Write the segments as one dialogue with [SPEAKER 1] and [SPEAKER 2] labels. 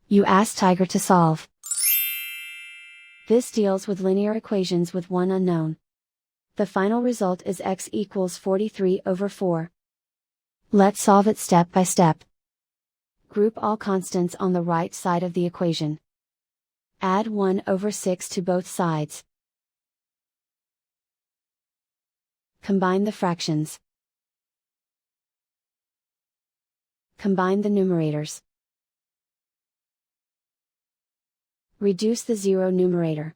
[SPEAKER 1] You ask Tiger to solve. This deals with linear equations with one unknown. The final result is x equals 43/4. Let's solve it step by step. Group all constants on the right side of the equation. Add 1/6 to both sides. Combine the fractions. Combine the numerators. Reduce the zero numerator.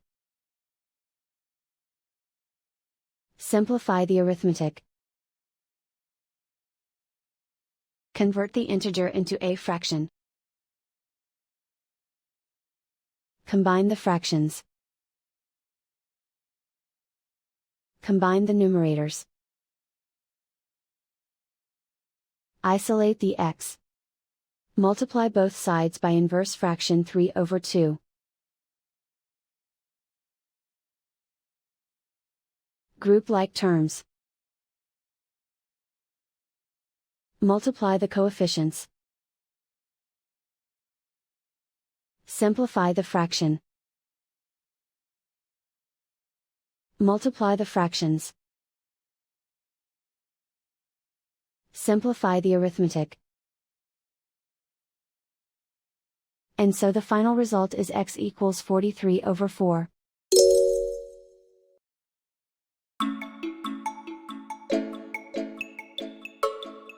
[SPEAKER 1] Simplify the arithmetic. Convert the integer into a fraction. Combine the fractions. Combine the numerators. Isolate the x. Multiply both sides by inverse fraction 3/2. Group like terms. Multiply the coefficients. Simplify the fraction. Multiply the fractions. Simplify the arithmetic. And so the final result is x equals 43/4.